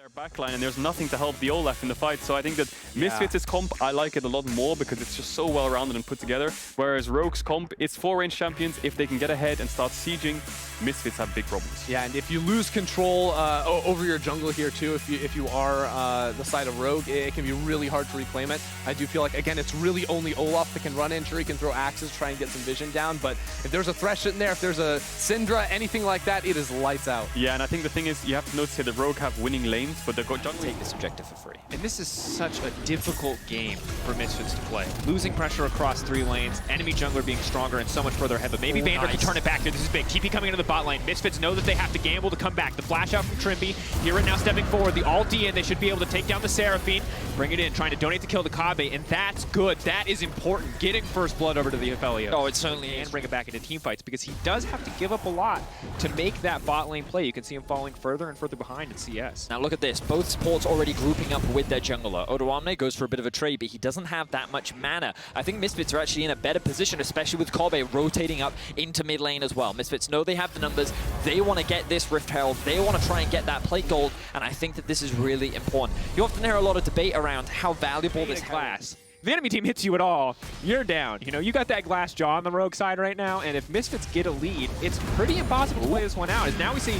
their backline, and there's nothing to help the Olaf in the fight. So I think that Misfits' comp, I like it a lot more because it's just so well-rounded and put together. Whereas Rogue's comp, it's 4-range champions. If they can get ahead and start sieging, Misfits have big problems. Yeah, and if you lose control over your jungle here too, if you are the side of Rogue, it can be really hard to reclaim it. I do feel like, again, it's really only Olaf that can run in. Sure, he can throw axes, try and get some vision down, but if there's a Thresh in there, if there's a Syndra, anything like that, it is lights out. Yeah, and I think the thing is, you have to notice here that Rogue have winning lanes, but they're going to take this objective for free. And this is such a difficult game for Misfits to play. Losing pressure across 3 lanes, enemy jungler being stronger and so much further ahead, but maybe Vander can turn it back here. This is big. TP coming into the bot lane. Misfits know that they have to gamble to come back. The flash out from Trymbi. HiRit now stepping forward. The ulti in. They should be able to take down the Seraphine. Bring it in, trying to donate the kill to Kobbe, and that's good. That is important. Getting first blood over to the Aphelios. Oh, it certainly is. And bring it back into team fights because he does have to give up a lot to make that bot lane play. You can see him falling further and further behind in CS. Now look at this. Both supports already grouping up with their jungler. Odoamne goes for a bit of a trade, but he doesn't have that much mana. I think Misfits are actually in a better position, especially with Kobbe rotating up into mid lane as well. Misfits know they have the numbers. They want to get this Rift Herald. They want to try and get that plate gold, and I think that this is really important. You often hear a lot of debate around how valuable this glass. If the enemy team hits you at all, you're down. You know, you got that glass jaw on the Rogue side right now, and if Misfits get a lead, it's pretty impossible to play this one out. As now we see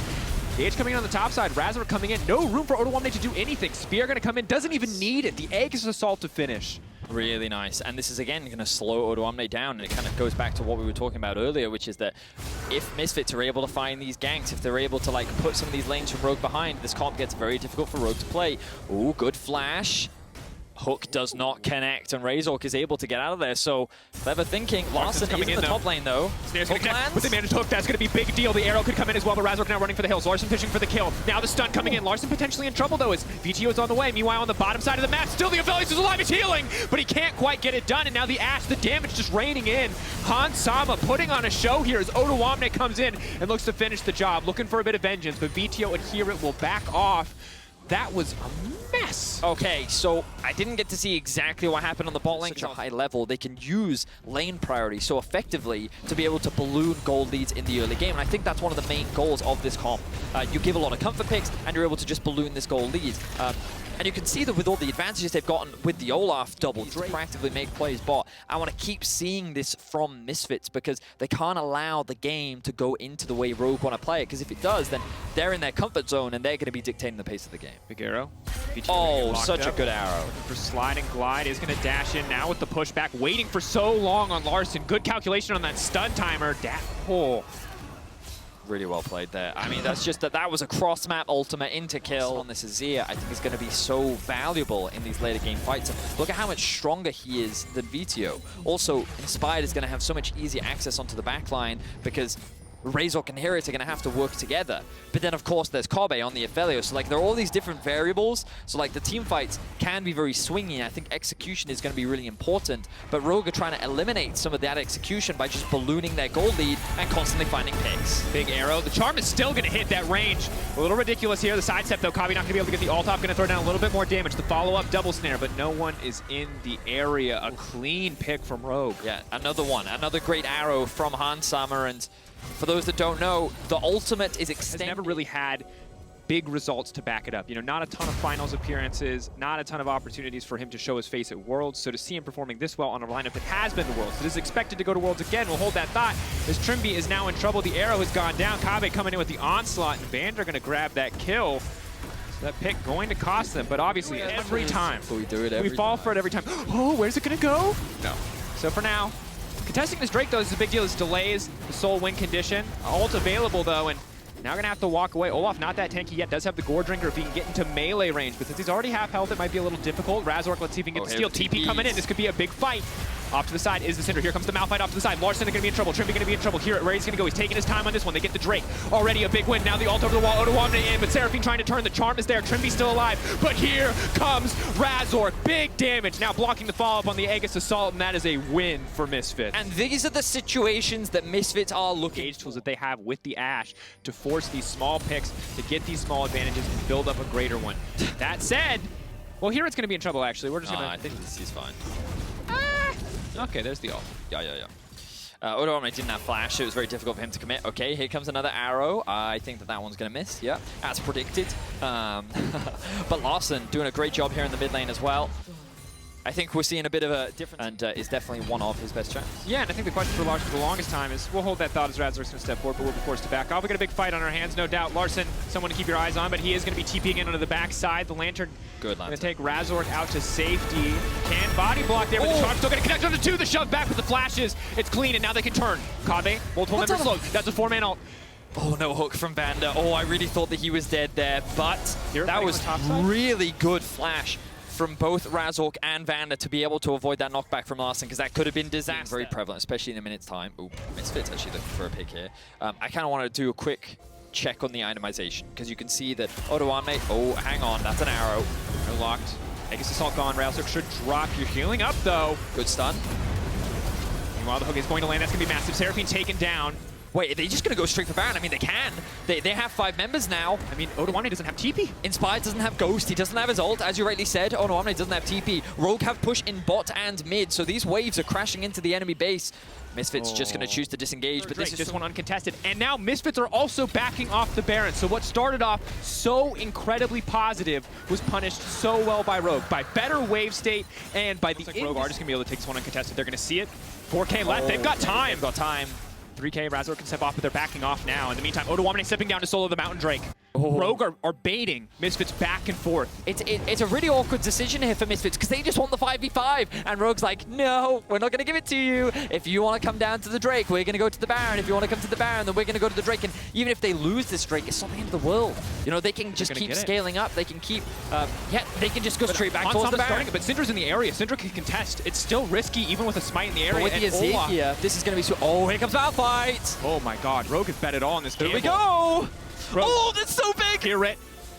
Ashe coming in on the top side, Razork coming in. No room for odoamne to do anything. Spear going to come in, doesn't even need it. The egg is assault to finish. Really nice. And this is, again, going to slow odoamne down, and it kind of goes back to what we were talking about earlier, which is that if Misfits are able to find these ganks, if they're able to like put some of these lanes from Rogue behind, this comp gets very difficult for Rogue to play. Ooh, good flash. Hook does not connect, and Razork is able to get out of there, so clever thinking. Larssen coming in the top lane, though. Snare's going to connect with the managed hook. That's going to be a big deal. The arrow could come in as well, but Razork now running for the hills. Larssen fishing for the kill. Now the stun coming in. Larssen potentially in trouble, though, as Vetheo is on the way. Meanwhile, on the bottom side of the map, still the Aphelios is alive. He's healing, but he can't quite get it done, and now the Ashe, the damage just raining in. Hans-Sama putting on a show here as odoamne comes in and looks to finish the job. Looking for a bit of vengeance, but Vetheo and HiRit will back off. That was a mess. Okay, so I didn't get to see exactly what happened on the bot lane. Such a high level, they can use lane priority so effectively to be able to balloon gold leads in the early game. And I think that's one of the main goals of this comp. You give a lot of comfort picks, and you're able to just balloon this gold lead. And you can see that with all the advantages they've gotten with the Olaf double to practically make plays bot. I want to keep seeing this from Misfits because they can't allow the game to go into the way Rogue want to play it, because if it does, then they're in their comfort zone and they're going to be dictating the pace of the game. Big arrow. Oh, such a good arrow. Looking for slide and glide. Is going to dash in now with the pushback. Waiting for so long on Larssen. Good calculation on that stun timer. Really well played there. I mean, that's just that was a cross-map ultimate into kill on this Azir. I think is going to be so valuable in these later game fights. And look at how much stronger he is than Vetheo. Also, Inspired is going to have so much easier access onto the backline because Razork and HiRit are going to have to work together. But then, of course, there's Kobbe on the Aphelios. So, like, there are all these different variables. So, like, the team fights can be very swingy. I think execution is going to be really important. But Rogue are trying to eliminate some of that execution by just ballooning their gold lead and constantly finding picks. Big arrow. The charm is still going to hit that range. A little ridiculous here. The sidestep, though. Kobbe not going to be able to get the ult off. Going to throw down a little bit more damage. The follow-up double snare, but no one is in the area. A clean pick from Rogue. Yeah, another one. Another great arrow from Hans-Sama. And for those that don't know, the ultimate is extended. Has never really had big results to back it up. You know, not a ton of finals appearances, not a ton of opportunities for him to show his face at Worlds. So to see him performing this well on a lineup that has been to Worlds, that is expected to go to Worlds again, we'll hold that thought. As Trymbi is now in trouble, the arrow has gone down. Kobbe coming in with the onslaught, and Vander going to grab that kill. So that pick going to cost them, but obviously every time. We do it every We fall time. for it every time. Oh, where's it going to go? No. So for now, contesting this Drake, though, is a big deal. This delays the soul win condition. Ult available, though, and now going to have to walk away. Olaf not that tanky yet. Does have the Gore Drinker if he can get into melee range. But since he's already half health, it might be a little difficult. Razork, let's see if he can get the steal. TP coming in. This could be a big fight. Off to the side is the Syndra. Here comes the Malphite off to the side. Larssen going to be in trouble. Trymbi going to be in trouble. Here, where he's going to go. He's taking his time on this one. They get the Drake. Already a big win. Now the ult over the wall. odoamne in, but Seraphine trying to turn. The charm is there. Trymbi still alive. But here comes Razork. Big damage. Now blocking the follow-up on the Aegis Assault, and that is a win for Misfits. And these are the situations that Misfits are looking Gauge tools that they have with the Ashe to force these small picks, to get these small advantages and build up a greater one. That said, well, HiRit's going to be in trouble, actually. We're just going to... I think he's fine. Okay, there's the ult. Yeah. odoamne didn't have flash, so it was very difficult for him to commit. Okay, here comes another arrow. I think that one's going to miss. Yeah, as predicted. But Larssen doing a great job here in the mid lane as well. I think we're seeing a bit of a difference, and is definitely one of his best champs. Yeah, and I think the question for Larssen for the longest time is, we'll hold that thought as Razork's going to step forward, but we'll be forced to back off. We got a big fight on our hands, no doubt. Larssen, someone to keep your eyes on, but he is going to be TPing in onto the backside. The Lantern Good going Lantern. to take Razork out to safety. Can body block there, but the charge still going to connect onto 2. The shove back with the flashes. It's clean, and now they can turn. Kobbe, multiple members slow. That's a 4-man ult. Oh, no hook from Vander. Oh, I really thought that he was dead there, but that was really good flash from both Razork and Vander to be able to avoid that knockback from Larssen, because that could have been disaster. Very prevalent, especially in a minute's time. Ooh, Misfits actually looking for a pick here. I kind of want to do a quick check on the itemization, because you can see that odoamne, oh, hang on, that's an arrow. No locked. Aegis Assault gone. Razork should drop. You're healing up, though. Good stun. Meanwhile, the hook is going to land. That's going to be massive. Seraphine taken down. Wait, are they just going to go straight for Baron? I mean, they can. They have 5 members now. I mean, odoamne doesn't have TP. Inspired doesn't have Ghost. He doesn't have his ult. As you rightly said, odoamne doesn't have TP. Rogue have push in bot and mid, so these waves are crashing into the enemy base. Misfits just going to choose to disengage, but this one uncontested. And now Misfits are also backing off the Baron. So what started off so incredibly positive was punished so well by Rogue. By better wave state and by the... Rogue are just going to be able to take this one uncontested. They're going to see it. 4K left. They've got time. They've got time. 3K, Razork can step off, but they're backing off now. In the meantime, odoamne stepping down to solo the Mountain Drake. Rogue are baiting Misfits back and forth. It's a really awkward decision here for Misfits, because they just want the 5v5, and Rogue's like, no, we're not going to give it to you. If you want to come down to the Drake, we're going to go to the Baron. If you want to come to the Baron, then we're going to go to the Drake. And even if they lose this Drake, it's not the end of the world. You know, they can just keep scaling up. They can keep, they can just go straight back towards the Baron. But Syndra's in the area. Syndra can contest. It's still risky, even with a smite in the area. But with the Azir here, this is going to be so... Oh, here comes Malphite. Oh my god, Rogue has bet it all in this game. Here we go. Rogue. Oh, that's so big! HiRit,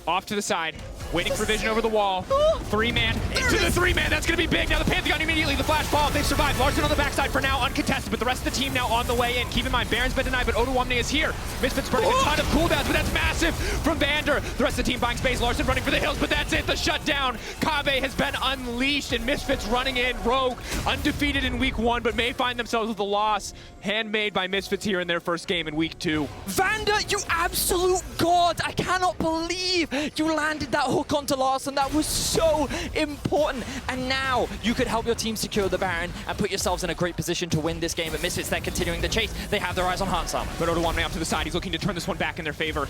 off to the side, waiting for vision over the wall. 3-man, into the 3-man, that's gonna be big. Now the Pantheon immediately, the flash bomb, they've survived. Larssen on the backside for now, uncontested, but the rest of the team now on the way in. Keep in mind, Baron's been denied, but odoamne is here. Misfits burning a ton of cooldowns, but that's massive from Vander. The rest of the team buying space, Larssen running for the hills, but that's it, the shutdown. Kobbe has been unleashed, and Misfits running in. Rogue, undefeated in week 1, but may find themselves with a loss. Handmade by Misfits here in their first game in week 2. Vander, you absolute god! I cannot believe you landed that hook onto Larssen. That was so important. And now you could help your team secure the Baron and put yourselves in a great position to win this game. But Misfits then continuing the chase. They have their eyes on Heart's Armor. But odoamne up to the side. He's looking to turn this one back in their favor.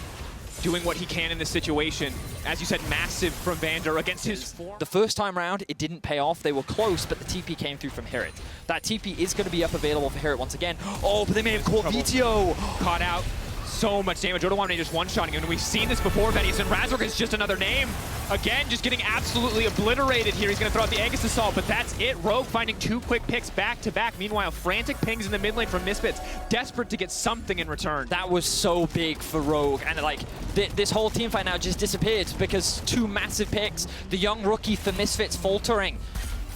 Doing what he can in this situation. As you said, massive from Vander against his form. The first time round, it didn't pay off. They were close, but the TP came through from HiRit. That TP is going to be up available for HiRit once again. Oh, but they may have caught Vetheo. Caught out. So much damage. odoamne just one-shotting him. And we've seen this before, Vedius, and Razork is just another name. Again, just getting absolutely obliterated here. He's going to throw out the Aegis Assault, but that's it. Rogue finding 2 quick picks back-to-back. Meanwhile, frantic pings in the mid lane from Misfits, desperate to get something in return. That was so big for Rogue, and like, this whole team fight now just disappeared because 2 massive picks. The young rookie for Misfits faltering.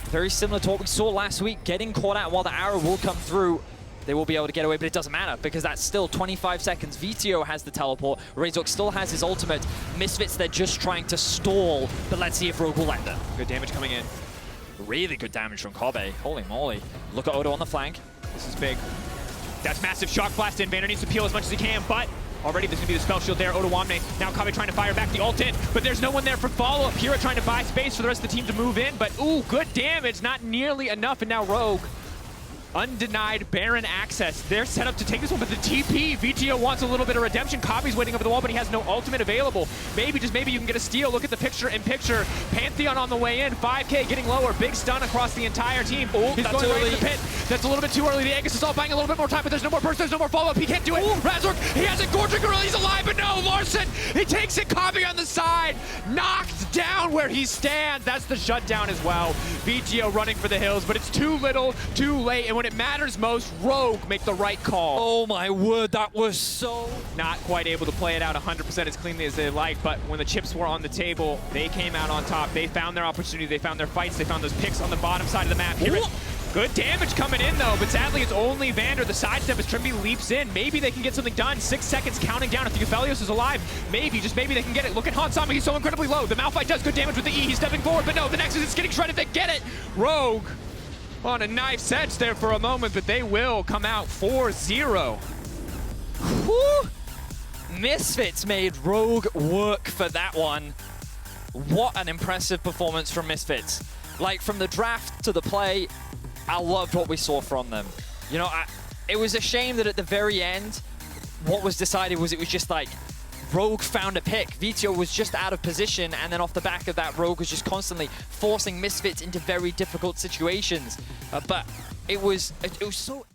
Very similar to what we saw last week, getting caught out while the arrow will come through. They will be able to get away, but it doesn't matter because that's still 25 seconds. Vetheo has the teleport. Razork still has his ultimate. Misfits, they're just trying to stall, but let's see if Rogue will land it. Good damage coming in. Really good damage from Kobbe. Holy moly. Look at Odo on the flank. This is big. That's massive shock blast in. Vander needs to peel as much as he can, but already there's going to be the spell shield there. odoamne. Now Kobbe trying to fire back the ult in, but there's no one there for follow-up. HiRit trying to buy space for the rest of the team to move in, but ooh, good damage. Not nearly enough, and now Rogue. Undenied Baron access. They're set up to take this one, but the TP, Vetheo wants a little bit of redemption. Kobbe's waiting over the wall, but he has no ultimate available. Maybe, just maybe you can get a steal. Look at the picture-in-picture. Pantheon on the way in. 5K getting lower. Big stun across the entire team. Oh, he's going right to the pit. That's a little bit too early. The Aegis Assault buying a little bit more time, but there's no more burst. There's no more follow-up. He can't do it. Razork, he has a Gorging Gorilla. He's alive, but no. Larssen, he takes it. Kobbe on the side. Knocked down where he stands. That's the shutdown as well. Vetheo running for the hills, but it's too little, too late. And when it matters most, Rogue make the right call. Oh my word, that was so... Not quite able to play it out 100% as cleanly as they like, but when the chips were on the table, they came out on top. They found their opportunity, they found their fights, they found those picks on the bottom side of the map. Good damage coming in though, but sadly it's only Vander. The sidestep as Trymbi leaps in. Maybe they can get something done. 6 seconds counting down. If the Aphelios is alive, maybe, just maybe they can get it. Look at Hansama, he's so incredibly low. The Malphite does good damage with the E, he's stepping forward, but no, the Nexus is getting shredded. They get it. Rogue On a nice edge there for a moment, but they will come out 4-0. Whew. Misfits made Rogue work for that one. What an impressive performance from Misfits. Like, from the draft to the play, I loved what we saw from them. You know, it was a shame that at the very end, what was decided was it was just like, Rogue found a pick. Vetheo was just out of position, and then off the back of that, Rogue was just constantly forcing Misfits into very difficult situations. But it was so